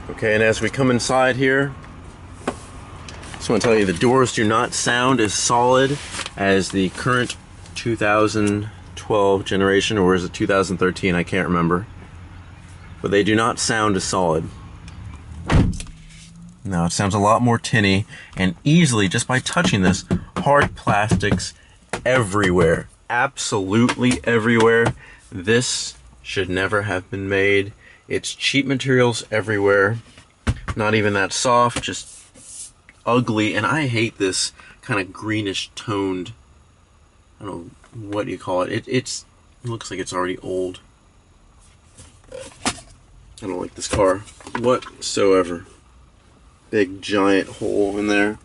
Okay, and as we come inside here, just want to tell you the doors do not sound as solid as the current 2012 generation, or is it 2013? I can't remember. But they do not sound as solid. No, it sounds a lot more tinny, and easily, just by touching this, hard plastics everywhere. Absolutely everywhere. This should never have been made. It's cheap materials everywhere. Not even that soft, just ugly. And I hate this kind of greenish toned, I don't know what you call it. It looks like it's already old. I don't like this car whatsoever. Big giant hole in there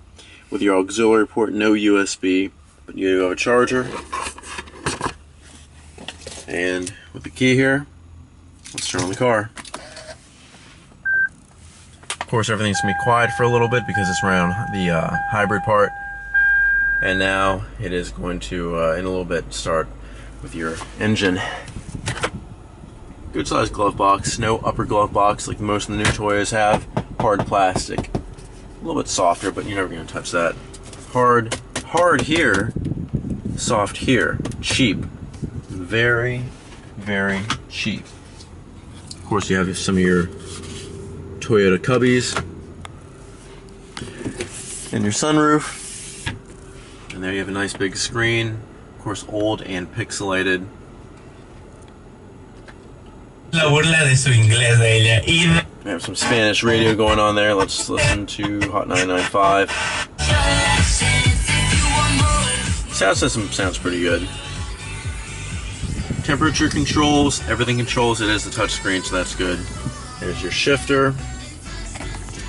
with your auxiliary port, no USB, but you do have a charger. And with the key here, let's turn on the car. Of course, everything's gonna be quiet for a little bit because it's around the hybrid part. And now it is going to, in a little bit, start with your engine. Good sized glove box, no upper glove box like most of the new Toyotas have. Hard plastic, a little bit softer, but you're never gonna touch that. Hard here, soft here, cheap. Very, very cheap. Of course, you have some of your Toyota cubbies and your sunroof. And there you have a nice big screen. Of course, old and pixelated. La burla de su inglés de ella. We have some Spanish radio going on there. Let's listen to Hot 995. Sound system sounds pretty good. Temperature controls, everything controls. It is the touch screen, so that's good. There's your shifter,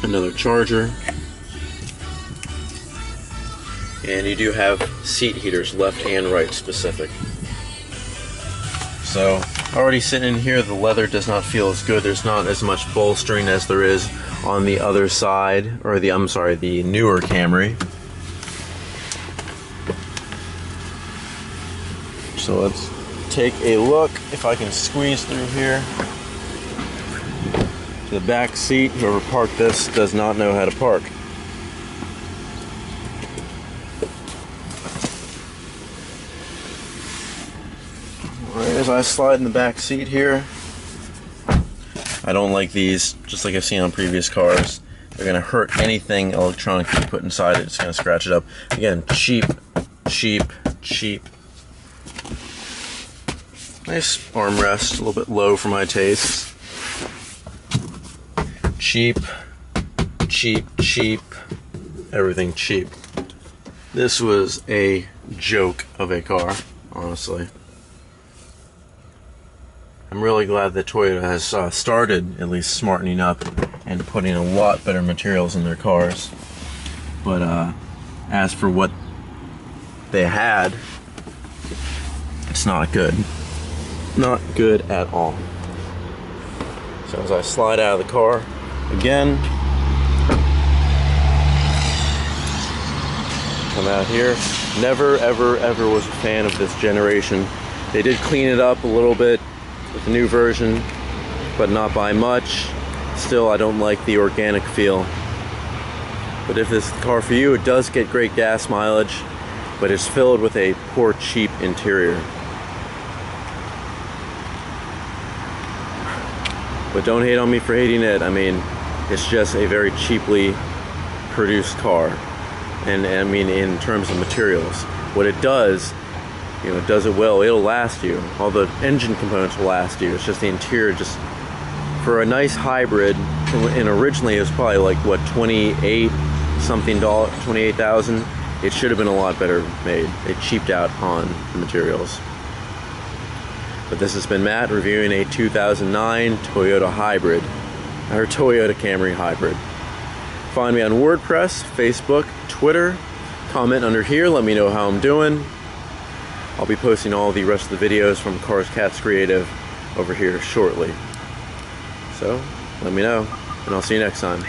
another charger, and you do have seat heaters, left and right specific. So already sitting in here, the leather does not feel as good. There's not as much bolstering as there is on the other side, or the newer Camry. So let's take a look if I can squeeze through here to the back seat. Whoever parked this does not know how to park. Alright, as I slide in the back seat here, I don't like these, just like I've seen on previous cars. They're going to hurt anything electronic you put inside it. It's going to scratch it up. Again, cheap, cheap, cheap. Nice armrest, a little bit low for my tastes. Cheap, cheap, cheap, everything cheap. This was a joke of a car, honestly. I'm really glad that Toyota has started at least smartening up and putting a lot better materials in their cars. But as for what they had, it's not good. Not good at all. So as I slide out of the car again, come out here. Never, ever, ever was a fan of this generation. They did clean it up a little bit with the new version, but not by much. Still, I don't like the organic feel. But if this is the car for you, it does get great gas mileage, but it's filled with a poor, cheap interior. But don't hate on me for hating it. I mean, it's just a very cheaply produced car. And I mean, in terms of materials, what it does, you know, it does it well. It'll last you. All the engine components will last you. It's just the interior, just for a nice hybrid. And originally it was probably like what, 28 something dollars, 28,000. It should have been a lot better made. They cheaped out on the materials. But this has been Matt reviewing a 2009 Toyota Hybrid, or Toyota Camry Hybrid. Find me on WordPress, Facebook, Twitter. Comment under here, let me know how I'm doing. I'll be posting all the rest of the videos from Cars Cats Creative over here shortly. So, let me know, and I'll see you next time.